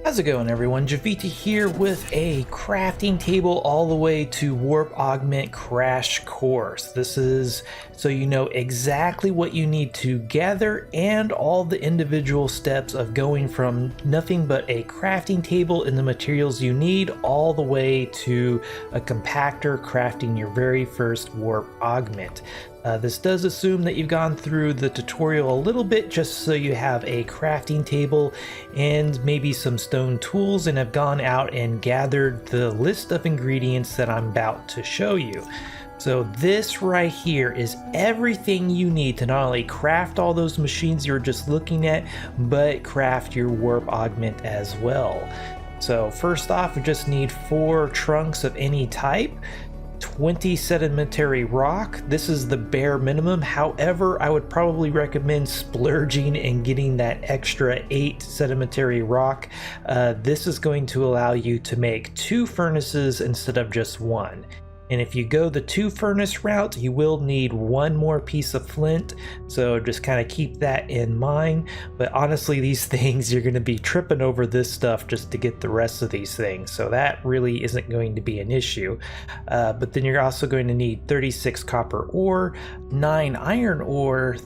How's it going, everyone? Javita here with a crafting table all the way to Warp Augment crash course. This is so you know exactly what you need to gather and all the individual steps of going from nothing but a crafting table and the materials you need all the way to a compactor crafting your very first Warp Augment. This does assume that you've gone through the tutorial a little bit just so you have a crafting table and maybe some stone tools and have gone out and gathered the list of ingredients that I'm about to show you. So this right here is everything you need to not only craft all those machines you're just looking at, but craft your Warp Augment as well. So first off, we just need 4 trunks of any type. 20 sedimentary rock. This is the bare minimum. However, I would probably recommend splurging and getting that extra 8 sedimentary rock. This is going to allow you to make 2 furnaces instead of just 1. And if you go the 2 furnace route, you will need 1 more piece of flint, so just kind of keep that in mind. But honestly, these things, you're going to be tripping over this stuff just to get the rest of these things, so that really isn't going to be an issue. But then you're also going to need 36 copper ore, 9 iron ore,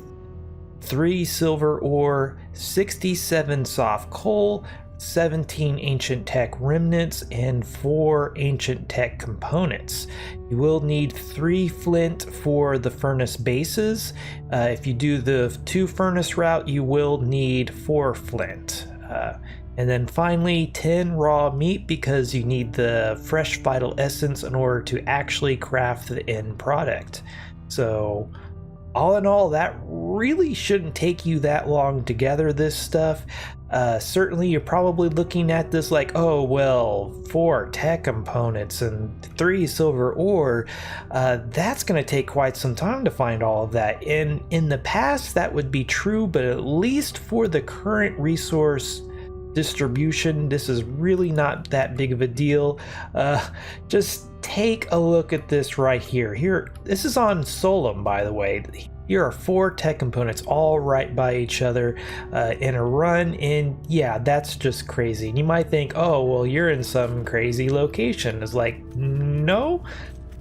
3 silver ore, 67 soft coal, 17 ancient tech remnants, and 4 ancient tech components. You will need 3 flint for the furnace bases. If you do the 2 furnace route, you will need 4 flint. And then finally 10 raw meat, because you need the fresh vital essence in order to actually craft the end product. So all in all, that really shouldn't take you that long to gather this stuff. Certainly you're probably looking at this like, oh well, 4 tech components and 3 silver ore, that's going to take quite some time to find all of that. And in the past that would be true, but at least for the current resource distribution, this is really not that big of a deal. Just take a look at this right here. This is on Solum, by the way. Here are 4 tech components all right by each other in a run, and yeah, that's just crazy. And you might think, oh well, you're in some crazy location. It's like, no,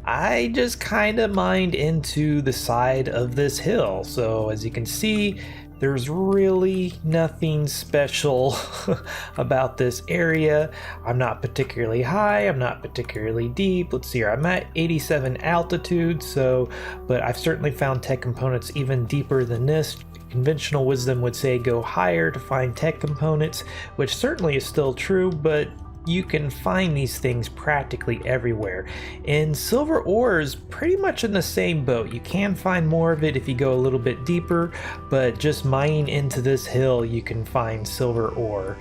I just kind of mined into the side of this hill. So as you can see, there's really nothing special about this area. I'm not particularly high, I'm not particularly deep. Let's see here, I'm at 87 altitude, but I've certainly found tech components even deeper than this. Conventional wisdom would say go higher to find tech components, which certainly is still true, but you can find these things practically everywhere. And silver ore is pretty much in the same boat. You can find more of it if you go a little bit deeper, but just mining into this hill you can find silver ore.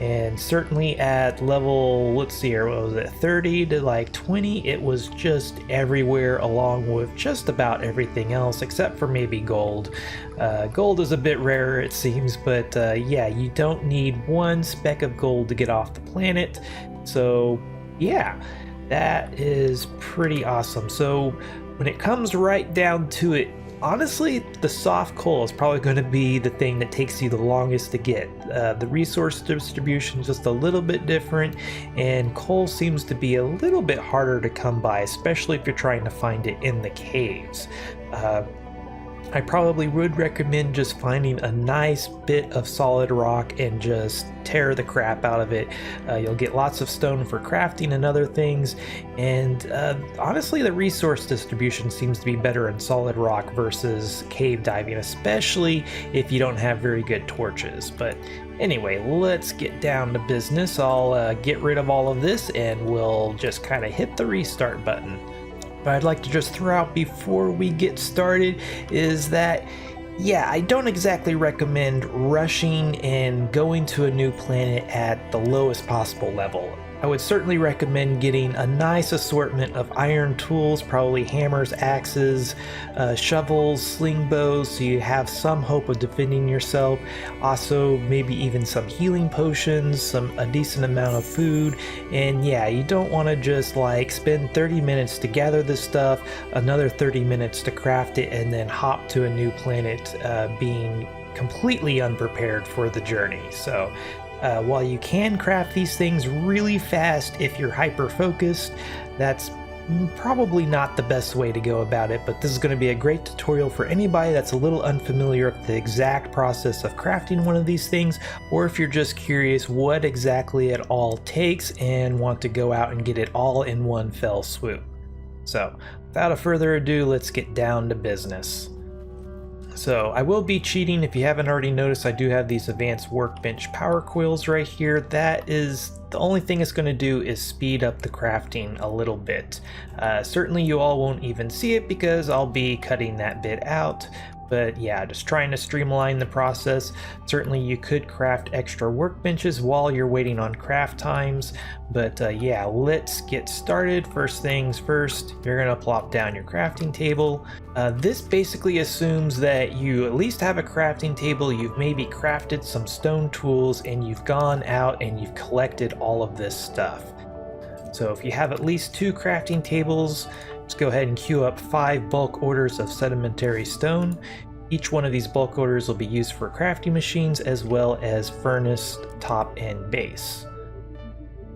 And certainly at level, let's see here, what was it, 30 to like 20, it was just everywhere, along with just about everything else except for maybe gold. Gold is a bit rarer, it seems, but yeah, you don't need 1 speck of gold to get off the planet. So yeah, that is pretty awesome. So when it comes right down to it, honestly, the soft coal is probably going to be the thing that takes you the longest to get. The resource distribution is just a little bit different, and coal seems to be a little bit harder to come by, especially if you're trying to find it in the caves. I probably would recommend just finding a nice bit of solid rock and just tear the crap out of it. You'll get lots of stone for crafting and other things, and honestly the resource distribution seems to be better in solid rock versus cave diving, especially if you don't have very good torches. But anyway, let's get down to business. I'll get rid of all of this and we'll just kind of hit the restart button. But I'd like to just throw out before we get started is that, yeah, I don't exactly recommend rushing and going to a new planet at the lowest possible level. I would certainly recommend getting a nice assortment of iron tools, probably hammers, axes, shovels, sling bows, so you have some hope of defending yourself. Also, maybe even some healing potions, a decent amount of food, and yeah, you don't want to just like spend 30 minutes to gather this stuff, another 30 minutes to craft it, and then hop to a new planet being completely unprepared for the journey. So While you can craft these things really fast if you're hyper focused, that's probably not the best way to go about it, but this is going to be a great tutorial for anybody that's a little unfamiliar with the exact process of crafting one of these things, or if you're just curious what exactly it all takes and want to go out and get it all in one fell swoop. So without further ado, let's get down to business. So I will be cheating. If you haven't already noticed, I do have these advanced workbench power coils right here. That is the only thing it's going to do is speed up the crafting a little bit. Certainly you all won't even see it because I'll be cutting that bit out. But yeah, just trying to streamline the process. Certainly you could craft extra workbenches while you're waiting on craft times. But yeah, let's get started. First things first, you're gonna plop down your crafting table. This basically assumes that you at least have a crafting table, you've maybe crafted some stone tools, and you've gone out and you've collected all of this stuff. So if you have at least 2 crafting tables, let's go ahead and queue up 5 bulk orders of sedimentary stone. Each one of these bulk orders will be used for crafting machines as well as furnace, top, and base.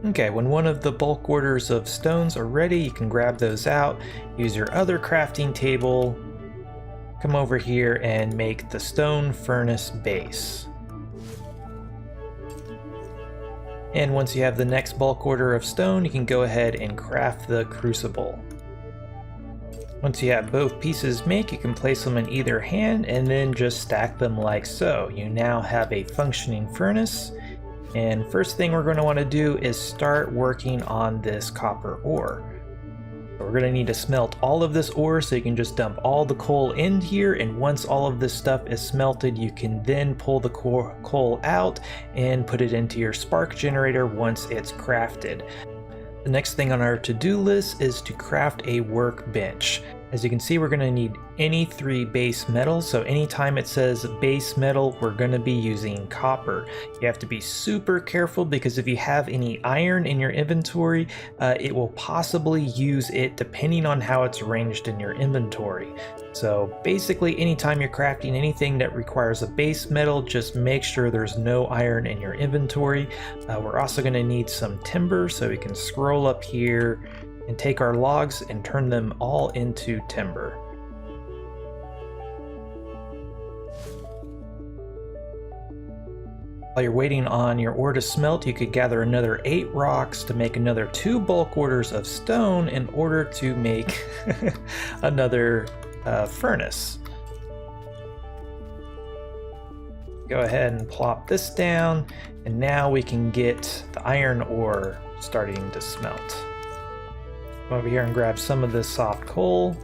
Okay, when one of the bulk orders of stones are ready, you can grab those out, use your other crafting table, come over here and make the stone furnace base. And once you have the next bulk order of stone, you can go ahead and craft the crucible. Once you have both pieces made, you can place them in either hand and then just stack them like so. You now have a functioning furnace. And first thing we're going to want to do is start working on this copper ore. We're going to need to smelt all of this ore, so you can just dump all the coal in here, and once all of this stuff is smelted, you can then pull the coal out and put it into your spark generator once it's crafted. The next thing on our to-do list is to craft a workbench. As you can see, we're going to need any 3 base metals, so anytime it says base metal, we're going to be using copper. You have to be super careful because if you have any iron in your inventory, it will possibly use it depending on how it's arranged in your inventory. So basically, anytime you're crafting anything that requires a base metal, just make sure there's no iron in your inventory. We're also going to need some timber, so we can scroll up here and take our logs and turn them all into timber. While you're waiting on your ore to smelt, you could gather another 8 rocks to make another 2 bulk orders of stone in order to make another furnace. Go ahead and plop this down, and now we can get the iron ore starting to smelt. Come over here and grab some of this soft coal.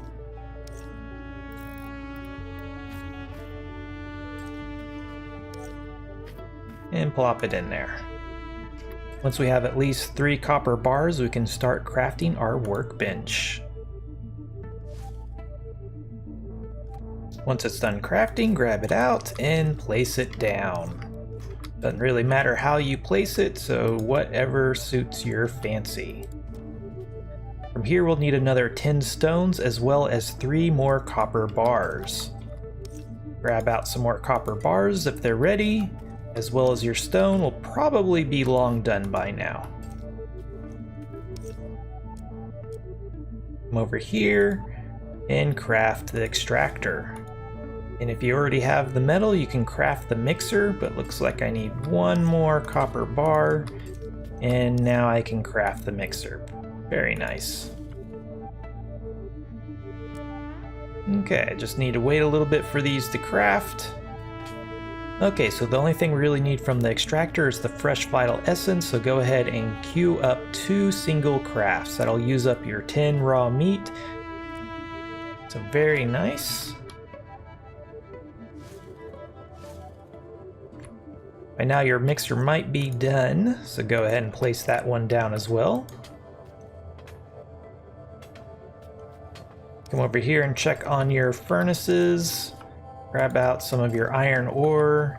And plop it in there. Once we have at least 3 copper bars, we can start crafting our workbench. Once it's done crafting, grab it out and place it down. Doesn't really matter how you place it, so whatever suits your fancy. From here we'll need another 10 stones as well as 3 more copper bars. Grab out some more copper bars if they're ready, as well as your stone will probably be long done by now. Come over here and craft the extractor. And if you already have the metal, you can craft the mixer, but looks like I need 1 more copper bar, and now I can craft the mixer. Very nice. Okay, just need to wait a little bit for these to craft. Okay, so the only thing we really need from the extractor is the fresh vital essence, so go ahead and queue up 2 single crafts. That'll use up your 10 raw meat. So very nice. By now your mixer might be done, so go ahead and place that one down as well. Come over here and check on your furnaces. Grab out some of your iron ore.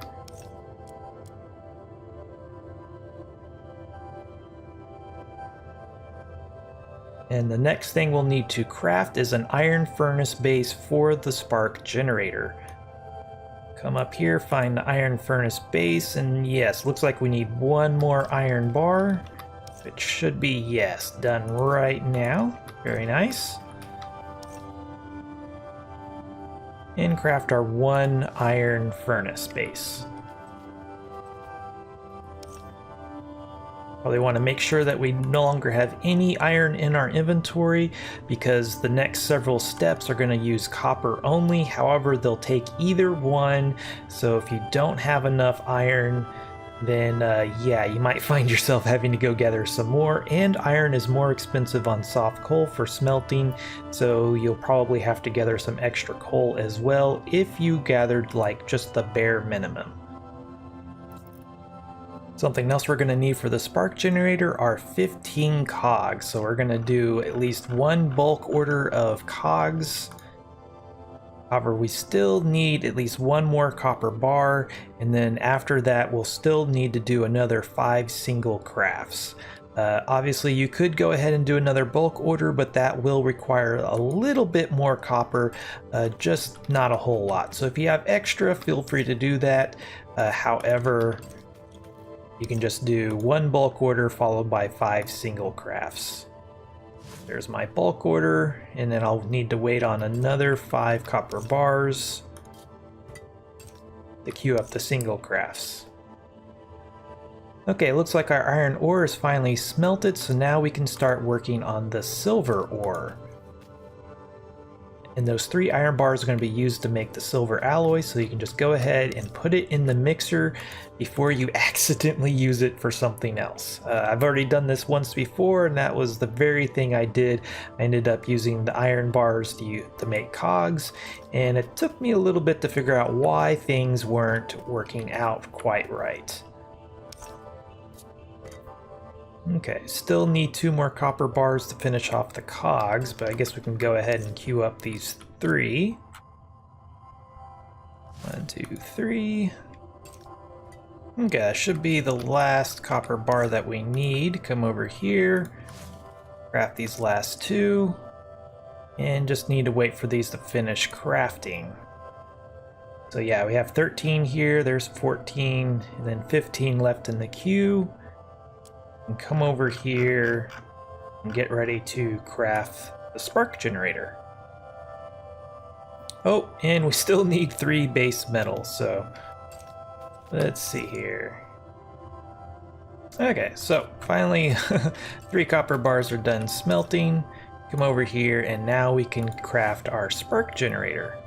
And the next thing we'll need to craft is an iron furnace base for the spark generator. Come up here, find the iron furnace base, and yes, looks like we need one more iron bar. It should be, yes, done right now. Very nice. And craft our one iron furnace base. Probably want to make sure that we no longer have any iron in our inventory because the next several steps are going to use copper only. However, they'll take either one. So if you don't have enough iron, then yeah, you might find yourself having to go gather some more. And iron is more expensive on soft coal for smelting, so you'll probably have to gather some extra coal as well if you gathered like just the bare minimum. Something else we're going to need for the spark generator are 15 cogs. So we're going to do at least one bulk order of cogs. However, we still need at least one more copper bar, and then after that we'll still need to do another 5 single crafts. Obviously you could go ahead and do another bulk order, but that will require a little bit more copper, just not a whole lot. So if you have extra, feel free to do that. However, you can just do one bulk order followed by 5 single crafts. There's my bulk order, and then I'll need to wait on another 5 copper bars to queue up the single crafts. Okay, looks like our iron ore is finally smelted, so now we can start working on the silver ore. And those 3 iron bars are going to be used to make the silver alloy, so you can just go ahead and put it in the mixer before you accidentally use it for something else. I've already done this once before, and that was the very thing I did. I ended up using the iron bars to make cogs, and it took me a little bit to figure out why things weren't working out quite right. Okay, still need 2 more copper bars to finish off the cogs, but I guess we can go ahead and queue up these 3. 1, 2, 3. Okay, that should be the last copper bar that we need. Come over here, craft these last 2, and just need to wait for these to finish crafting. So yeah, we have 13 here, there's 14, and then 15 left in the queue. And come over here and get ready to craft the spark generator. Oh, and we still need 3 base metals, so let's see here. Okay, so finally 3 copper bars are done smelting. Come over here and now we can craft our spark generator.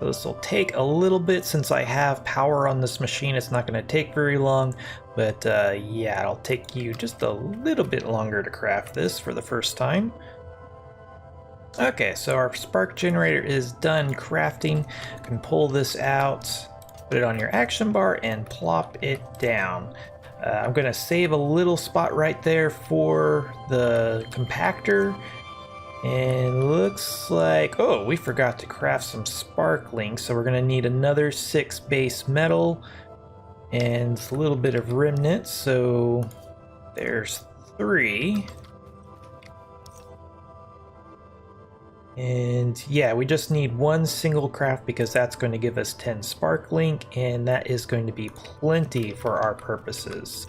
So this will take a little bit since I have power on this machine. It's not going to take very long, but yeah, it'll take you just a little bit longer to craft this for the first time. Okay, so our spark generator is done crafting. You can pull this out, put it on your action bar, and plop it down. I'm going to save a little spot right there for the compactor. And looks like, oh, we forgot to craft some sparkling, so we're going to need another 6 base metal and a little bit of remnant, so there's 3. And yeah, we just need 1 single craft because that's going to give us 10 sparkling, and that is going to be plenty for our purposes.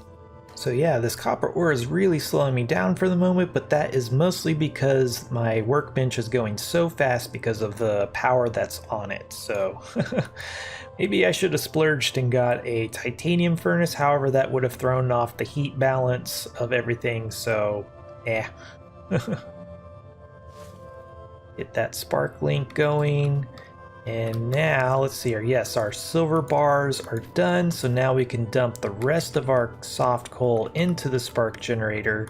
So yeah, this copper ore is really slowing me down for the moment, but that is mostly because my workbench is going so fast because of the power that's on it. So maybe I should have splurged and got a titanium furnace. However, that would have thrown off the heat balance of everything. So yeah. Get that spark link going. And now, let's see here, yes, our silver bars are done, so now we can dump the rest of our soft coal into the spark generator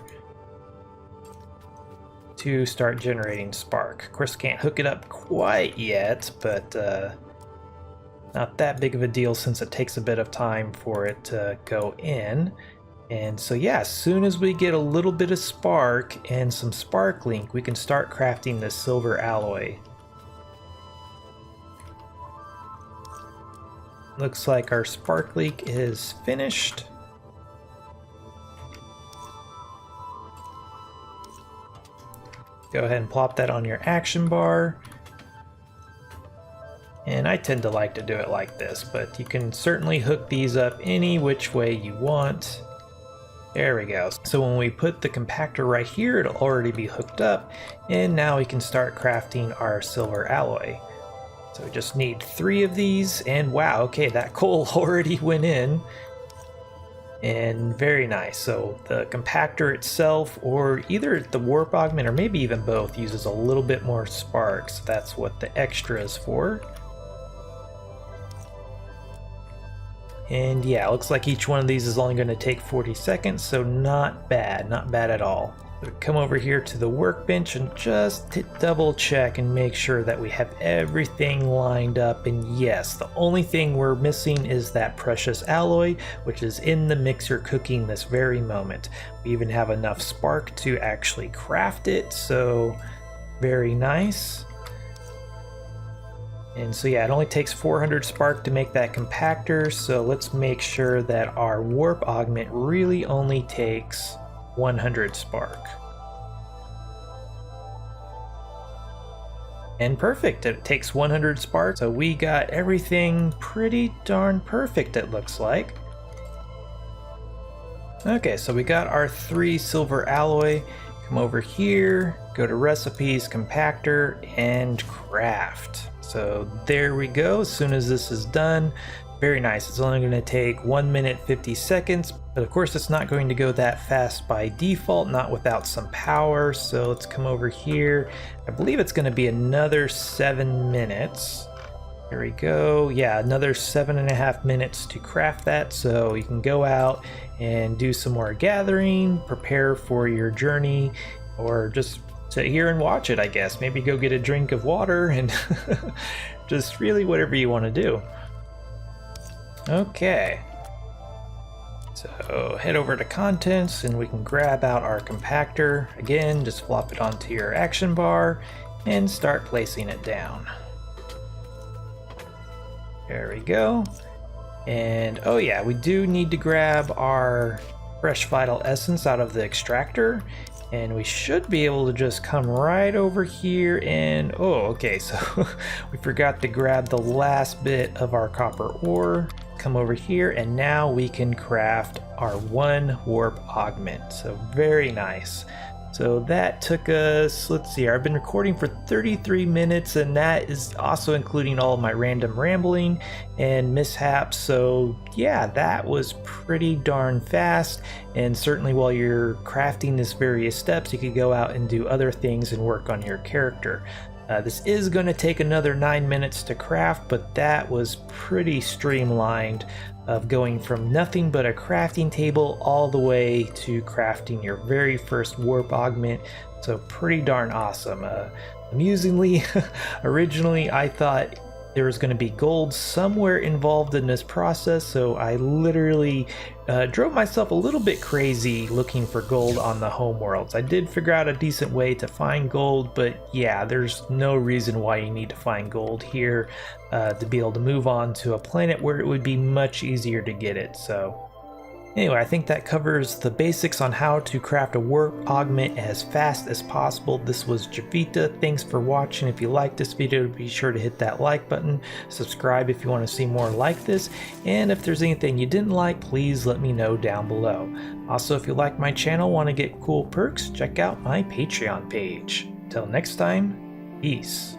to start generating spark. Of course, can't hook it up quite yet, but not that big of a deal since it takes a bit of time for it to go in. And so yeah, as soon as we get a little bit of spark and some spark link, we can start crafting the silver alloy. Looks like our spark leak is finished. Go ahead and plop that on your action bar. And I tend to like to do it like this, but you can certainly hook these up any which way you want. There we go. So when we put the compactor right here, it'll already be hooked up, and now we can start crafting our silver alloy. So we just need 3 of these, and wow, okay, that coal already went in. And very nice. So the compactor itself, or either the warp augment, or maybe even both, uses a little bit more sparks. That's what the extra is for. And yeah, it looks like each one of these is only going to take 40 seconds, so not bad at all. So come over here to the workbench and just double check and make sure that we have everything lined up. And yes, the only thing we're missing is that precious alloy, which is in the mixer cooking this very moment. We even have enough spark to actually craft it, so very nice. And so yeah, it only takes 400 spark to make that compactor, so let's make sure that our warp augment really only takes 100 spark. And perfect, it takes 100 spark, so we got everything pretty darn perfect, it looks like. Okay, so we got our 3 silver alloy. Come over here, go to recipes, compactor, and craft. So there we go. As soon as this is done, very nice. It's only going to take 1 minute 50 seconds, but of course it's not going to go that fast by default, not without some power. So let's come over here. I believe it's going to be another 7 minutes. There we go. Yeah, another 7.5 minutes to craft that. So you can go out and do some more gathering, prepare for your journey, or just sit here and watch it, I guess. Maybe go get a drink of water and just really whatever you want to do. Okay. So head over to contents and we can grab out our compactor. Again, just flop it onto your action bar and start placing it down. There we go. And oh yeah, we do need to grab our fresh vital essence out of the extractor, and we should be able to just come right over here and oh okay, so we forgot to grab the last bit of our copper ore. Come over here and now we can craft our 1 warp augment. So very nice. So that took us, let's see, I've been recording for 33 minutes, and that is also including all of my random rambling and mishaps. So yeah, that was pretty darn fast. And certainly while you're crafting these various steps, you could go out and do other things and work on your character. This is going to take another 9 minutes to craft, but that was pretty streamlined, of going from nothing but a crafting table all the way to crafting your very first warp augment. So pretty darn awesome. Amusingly, originally I thought there was going to be gold somewhere involved in this process, so I literally drove myself a little bit crazy looking for gold on the home worlds. I did figure out a decent way to find gold, but yeah, there's no reason why you need to find gold here to be able to move on to a planet where it would be much easier to get it. So anyway, I think that covers the basics on how to craft a warp augment as fast as possible. This was Javita. Thanks for watching. If you liked this video, be sure to hit that like button, subscribe if you want to see more like this, and if there's anything you didn't like, please let me know down below. Also, if you like my channel, want to get cool perks, check out my Patreon page. Till next time, peace.